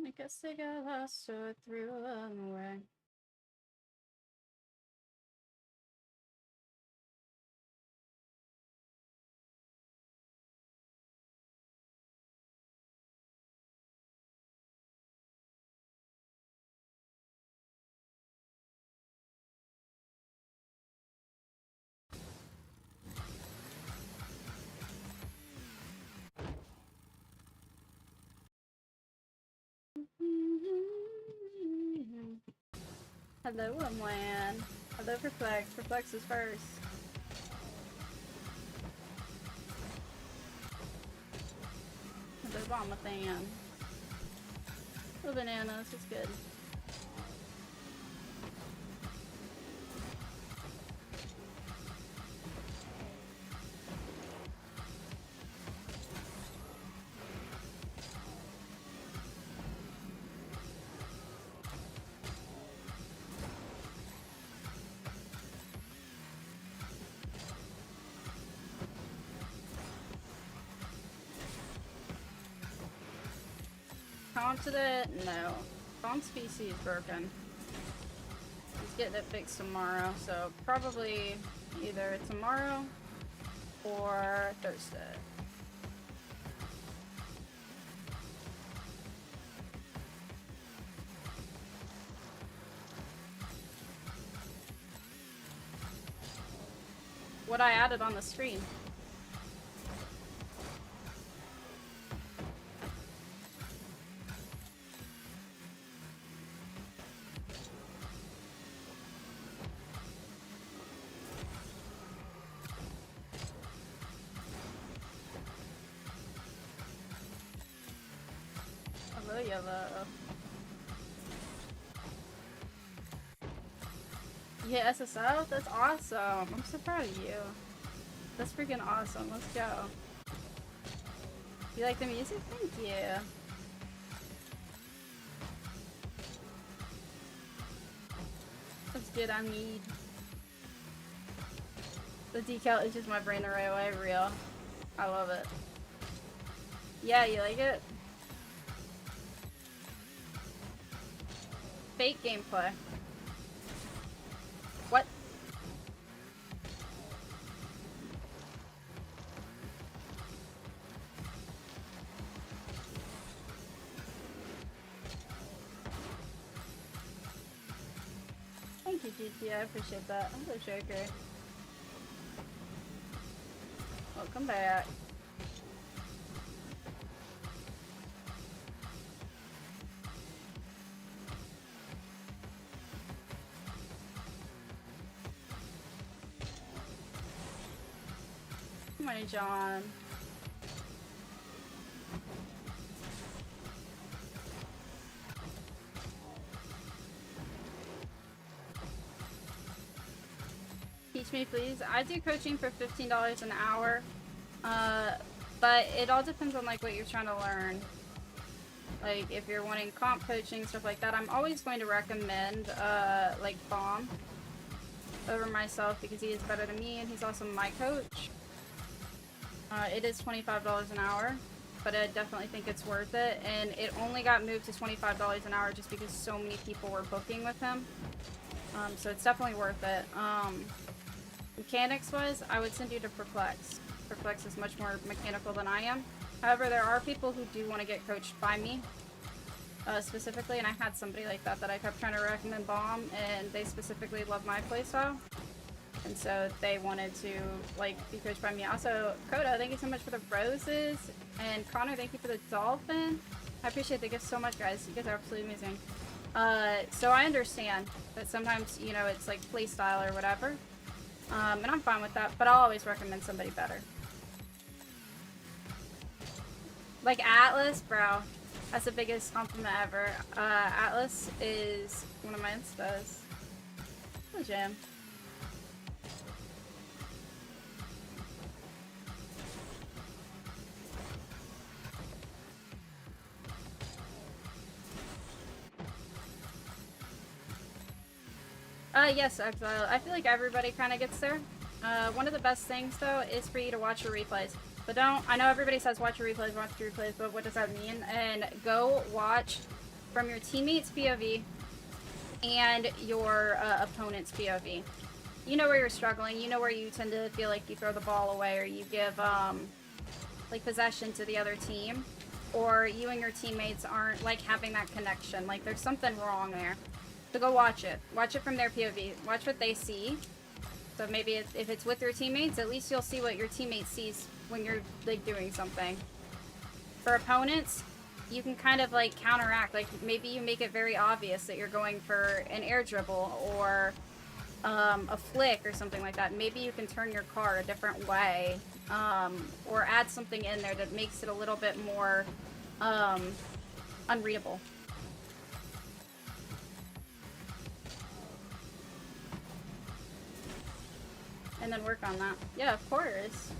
I guess I got lost or threw them away. Hello, Amlan. Hello, Perplex. Perplex is first. Hello, Bomathan. Hello, Bananas. It's good. Confident? No. Comp species is broken. He's getting it fixed tomorrow, so probably either tomorrow or Thursday. What I added on the screen. Hello, yellow. Yeah, SSL? That's awesome. I'm so proud of you. That's freaking awesome. Let's go. You like the music? Thank you. That's good. I need. The decal is just my brain the right way. Real. I love it. Yeah, you like it? Fake gameplay. What? Thank you, GT. I appreciate that. I'm so joker. Welcome back. Good morning, John. Teach me, please. I do coaching for $15 an hour, but it all depends on like what you're trying to learn. Like if you're wanting comp coaching, stuff like that, I'm always going to recommend like Bomb over myself because he is better than me and he's also my coach. It is $25 an hour, but I definitely think it's worth it, and it only got moved to $25 an hour just because so many people were booking with him. So it's definitely worth it. Mechanics-wise, I would send you to Perplex. Perplex is much more mechanical than I am. However, there are people who do want to get coached by me, specifically, and I had somebody like that I kept trying to recommend Bomb, and they specifically love my playstyle. And so they wanted to, like, be coached by me. Also, Coda, thank you so much for the roses. And Connor, thank you for the dolphin. I appreciate the gifts so much, guys. You guys are absolutely amazing. So I understand that sometimes, you know, it's like playstyle or whatever. And I'm fine with that, but I'll always recommend somebody better. Like Atlas, bro. That's the biggest compliment ever. Atlas is one of my instas. Hello, Jim. Yes, Exile. I feel like everybody kind of gets there. One of the best things, though, is for you to watch your replays. So don't, I know everybody says watch your replays, but what does that mean? And go watch from your teammate's POV and your opponent's POV. You know where you're struggling, you know where you tend to feel like you throw the ball away or you give, like, possession to the other team. Or you and your teammates aren't, like, having that connection. Like, there's something wrong there. So go watch it. Watch it from their POV. Watch what they see. So maybe if it's with your teammates, at least you'll see what your teammate sees when you're, like, doing something. For opponents, you can kind of, like, counteract. Like, maybe you make it very obvious that you're going for an air dribble or a flick or something like that. Maybe you can turn your card a different way. Or add something in there that makes it a little bit more unreadable. And then work on that. Yeah, of course.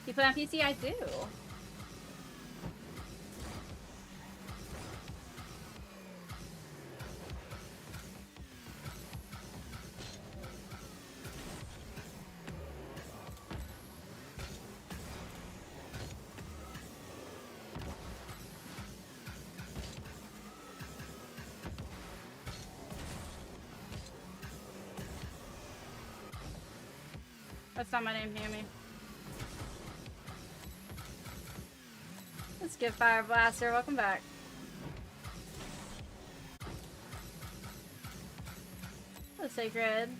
You play on PC? I do. That's not my name, Hammy. Let's get Fire Blaster. Welcome back. Hello, Sacred.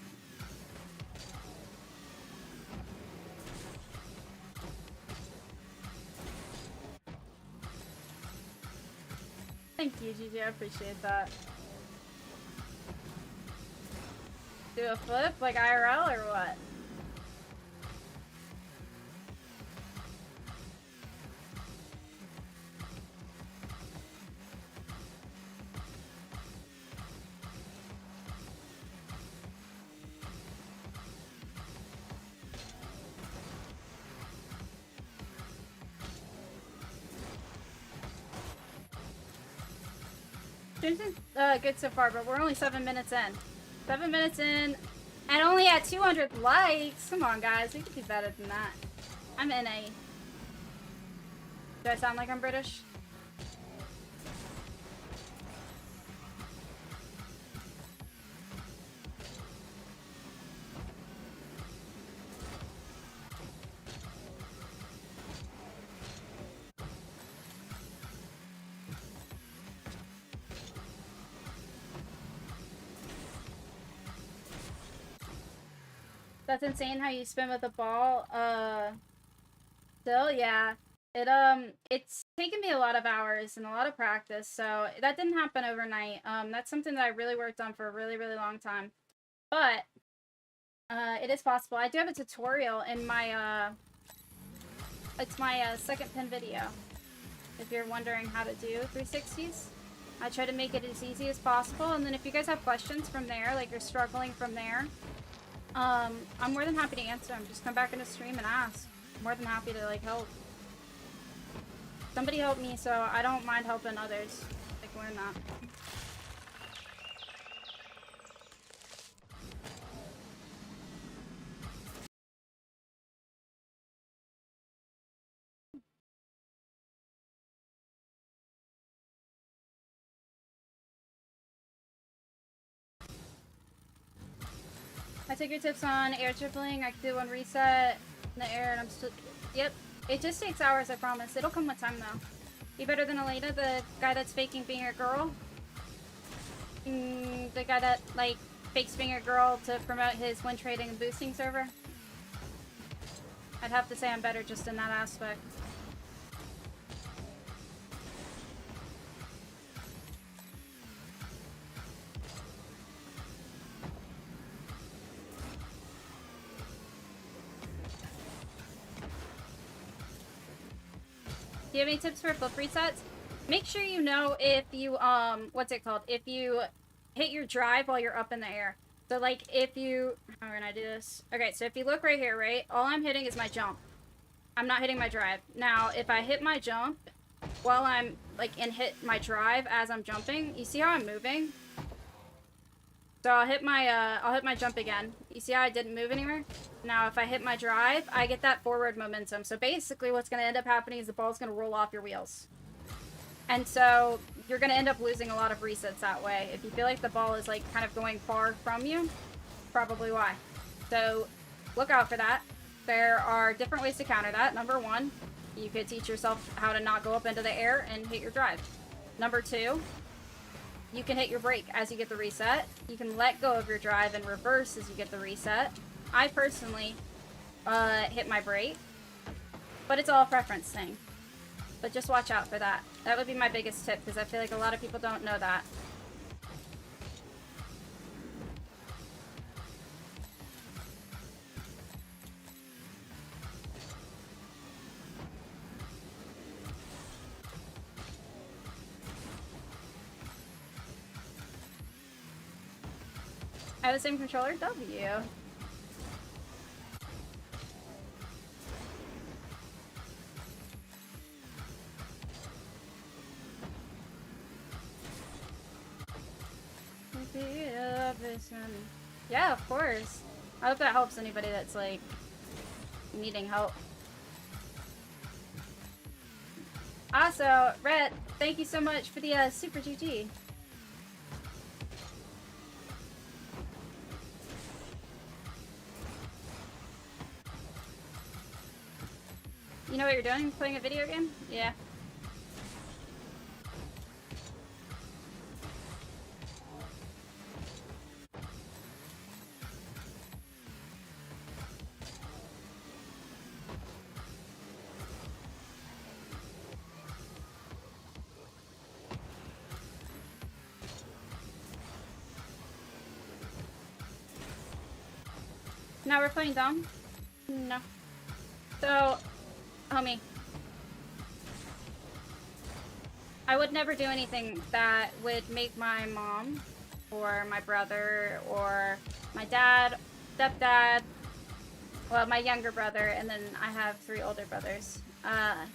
Thank you, GG. I appreciate that. Do a flip like IRL or what? Stream's been good so far, but we're only 7 minutes in. 7 minutes in, and only at 200 likes. Come on, guys. We can do better than that. I'm NA. Do I sound like I'm British? That's insane how you spin with the ball. Still, yeah. It's taken me a lot of hours and a lot of practice, so that didn't happen overnight. That's something that I really worked on for a really, really long time. But, it is possible. I do have a tutorial in my, it's my, second pin video. If you're wondering how to do 360s. I try to make it as easy as possible, and then if you guys have questions from there, like you're struggling from there, I'm more than happy to answer them. Just come back in the stream and ask. I'm more than happy to, like, help. Somebody helped me, so I don't mind helping others. Like, learn that. I took your tips on air tripling. I could do one reset in the air and I'm still... Yep. It just takes hours, I promise. It'll come with time, though. Be better than Elena, the guy that's faking being a girl. The guy that, like, fakes being a girl to promote his win trading and boosting server. I'd have to say I'm better just in that aspect. Do you have any tips for flip resets? Make sure you know if you, what's it called? If you hit your drive while you're up in the air. So, like, if you, how can I do this? Okay, so if you look right here, right? All I'm hitting is my jump. I'm not hitting my drive. Now, if I hit my jump while I'm, like, and hit my drive as I'm jumping, you see how I'm moving? So I'll hit my jump again. You see how I didn't move anywhere? Now, if I hit my drive, I get that forward momentum. So basically what's going to end up happening is the ball's going to roll off your wheels. And so you're going to end up losing a lot of resets that way. If you feel like the ball is, like, kind of going far from you, probably why. So look out for that. There are different ways to counter that. Number one, you could teach yourself how to not go up into the air and hit your drive. Number two, you can hit your brake as you get the reset. You can let go of your drive and reverse as you get the reset. I personally hit my brake, but it's all a preference thing. But just watch out for that. That would be my biggest tip, because I feel like a lot of people don't know that. I have the same controller, W. Yeah, of course. I hope that helps anybody that's, like, needing help. Also, Rhett, thank you so much for the Super GG. You know what you're doing? Playing a video game? Yeah. Now we're playing dumb? No. So, homie, I would never do anything that would make my mom or my brother or my dad, stepdad, well, my younger brother, and then I have 3 older brothers. I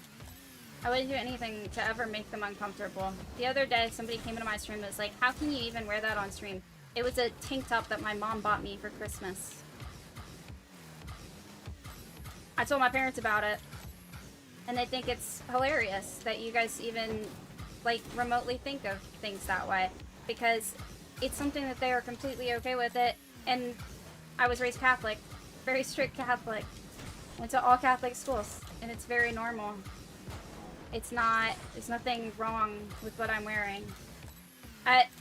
wouldn't do anything to ever make them uncomfortable. The other day, somebody came into my stream and was like, how can you even wear that on stream? It was a tank top that my mom bought me for Christmas. I told my parents about it, and they think it's hilarious that you guys even, like, remotely think of things that way, because it's something that they are completely okay with it. And I was raised Catholic, very strict Catholic, went to all Catholic schools, and it's very normal. There's nothing wrong with what I'm wearing.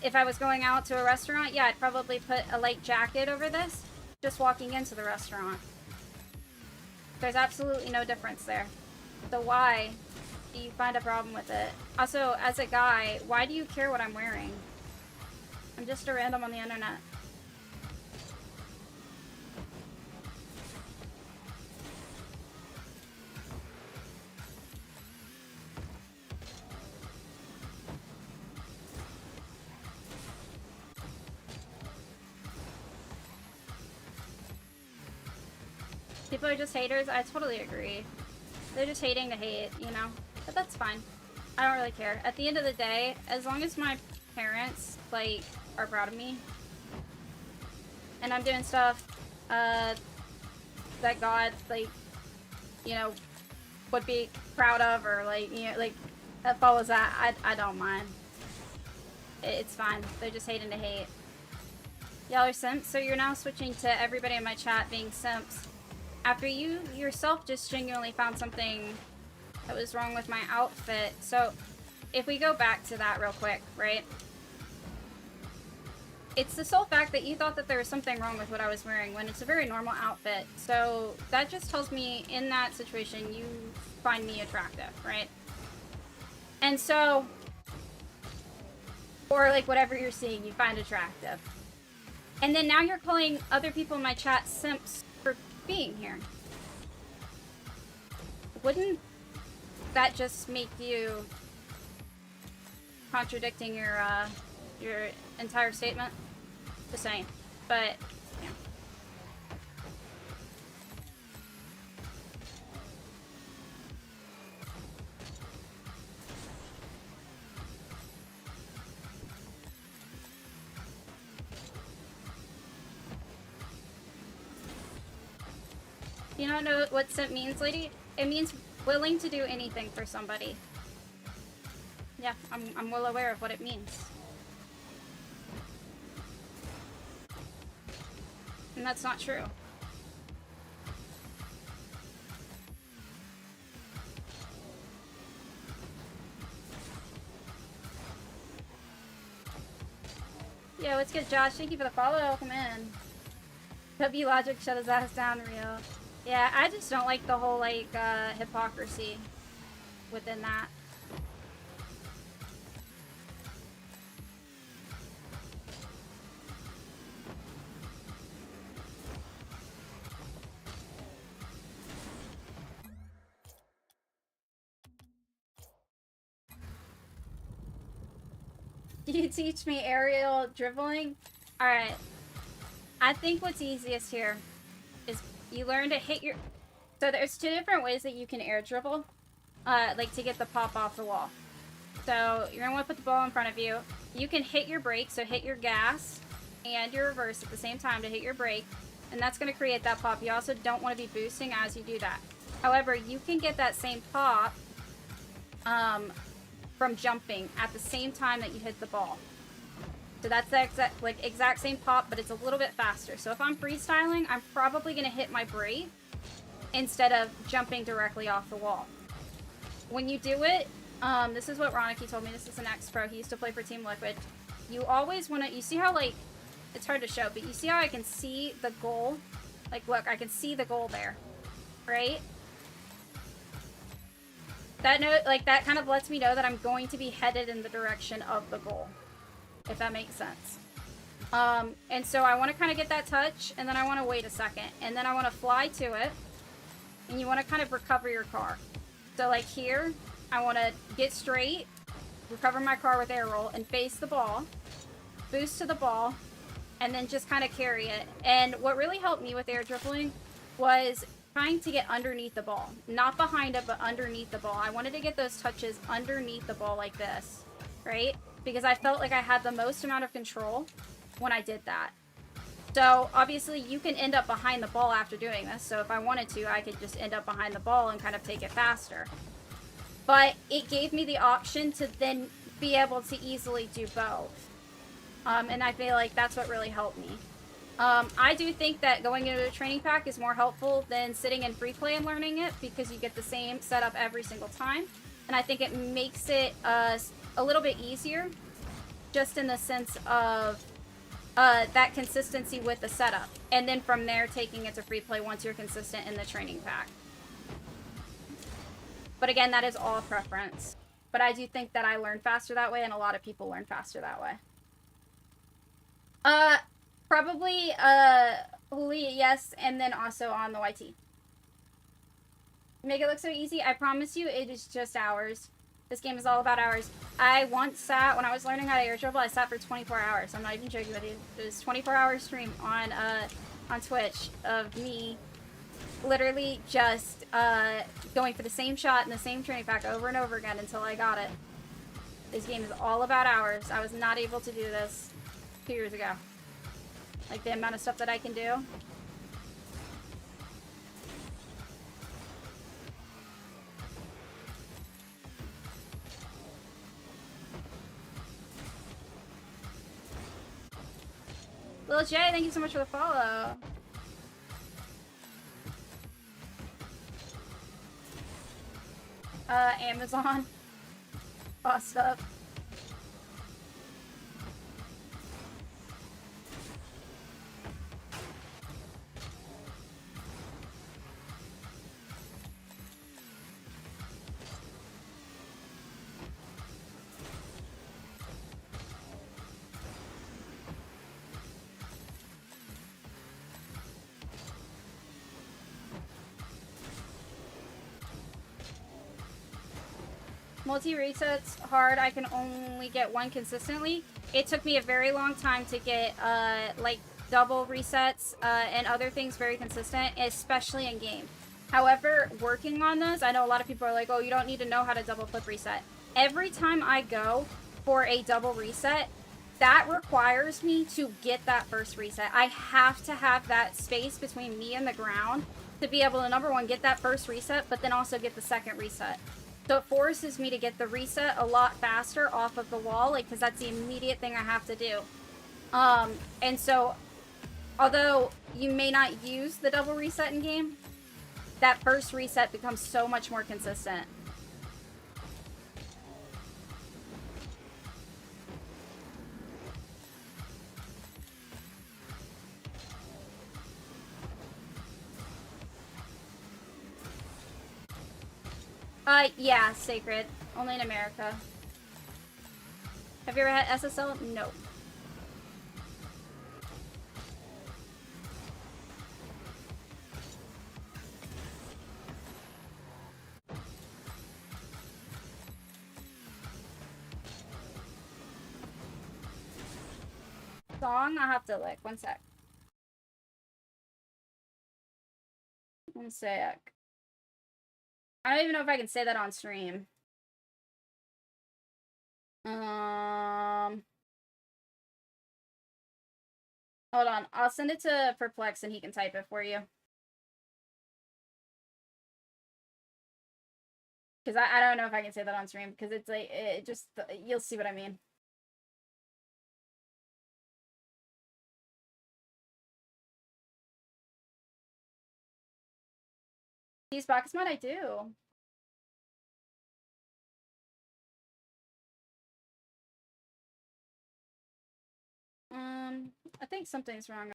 If I was going out to a restaurant, yeah, I'd probably put a light jacket over this, just walking into the restaurant. There's absolutely no difference there. So why do you find a problem with it? Also, as a guy, why do you care what I'm wearing? I'm just a random on the internet. People are just haters. I totally agree. They're just hating to hate, you know? But that's fine. I don't really care. At the end of the day, as long as my parents, like, are proud of me, and I'm doing stuff, that God, like, you know, would be proud of, or, like, you know, like, that follows that, I don't mind. It's fine. They're just hating to hate. Y'all are simps, so you're now switching to everybody in my chat being simps. After you yourself just genuinely found something that was wrong with my outfit. So, if we go back to that real quick, right? It's the sole fact that you thought that there was something wrong with what I was wearing when it's a very normal outfit. So, that just tells me in that situation you find me attractive, right? And so, or like whatever you're seeing you find attractive. And then now you're calling other people in my chat simps for being here. Wouldn't that just make you contradicting your entire statement? Just saying. But yeah. you don't know what simp means, lady? It means willing to do anything for somebody. Yeah, I'm well aware of what it means. And that's not true. Yeah, what's good, Josh? Thank you for the follow. Welcome in. W Logic shut his ass down, real. Yeah, I just don't like the whole, like, hypocrisy within that. You teach me aerial dribbling? Alright. I think what's easiest here is you learn to hit your... So there's 2 different ways that you can air dribble, like to get the pop off the wall. So you're gonna want to put the ball in front of you. You can hit your brake, so hit your gas and your reverse at the same time to hit your brake, and that's gonna create that pop. You also don't want to be boosting as you do that. However, you can get that same pop from jumping at the same time that you hit the ball. So that's the exact same pop, but it's a little bit faster. So if I'm freestyling, I'm probably gonna hit my brake instead of jumping directly off the wall. When you do it, this is what Ronicky told me. This is an ex-pro. He used to play for Team Liquid. You always want to... You see how, like... It's hard to show, but you see how I can see the goal? Like, look, I can see the goal there. Right? That that kind of lets me know that I'm going to be headed in the direction of the goal. If that makes sense. And so I want to kind of get that touch, and then I want to wait a second. And then I want to fly to it. And you want to kind of recover your car. So, like, here... I want to get straight, recover my car with air roll, and face the ball, boost to the ball, and then just kind of carry it. And what really helped me with air dribbling was trying to get underneath the ball. Not behind it, but underneath the ball. I wanted to get those touches underneath the ball like this, right? Because I felt like I had the most amount of control when I did that. So, obviously, you can end up behind the ball after doing this. So, if I wanted to, I could just end up behind the ball and kind of take it faster. But it gave me the option to then be able to easily do both. And I feel like that's what really helped me. I do think that going into a training pack is more helpful than sitting in free play and learning it, because you get the same setup every single time. And I think it makes it a little bit easier, just in the sense of that consistency with the setup. And then from there, taking it to free play once you're consistent in the training pack. But again, that is all preference. But I do think that I learn faster that way, and a lot of people learn faster that way. Probably, Huli, yes, and then also on the YT. Make it look so easy. I promise you, it is just hours. This game is all about hours. I once sat, when I was learning how to air dribble, I sat for 24 hours. I'm not even joking with you. It was a 24-hour stream on Twitch of me literally just going for the same shot in the same training pack over and over again until I got it. This game is all about hours. I was not able to do this 2 years ago. Like, the amount of stuff that I can do. Lil Jay, thank you so much for the follow. Amazon. Bossed up. Multi-resets hard. I can only get one consistently. It took me a very long time to get like double resets and other things very consistent, especially in game. However, working on those, I know a lot of people are like, oh, you don't need to know how to double flip reset. Every time I go for a double reset, that requires me to get that first reset. I have to have that space between me and the ground to be able to, number one, get that first reset, but then also get the second reset. So it forces me to get the reset a lot faster off of the wall, like, because that's the immediate thing I have to do. And so, although you may not use the double reset in game, that first reset becomes so much more consistent. Yeah, Sacred. Only in America. Have you ever had SSL? No. Song? I'll have to lick. One sec. One sec. I don't even know if I can say that on stream. Hold on. I'll send it to Perplex and he can type it for you. Because I don't know if I can say that on stream, because it's like, it just, you'll see what I mean. These box mod, I do. I think something's wrong.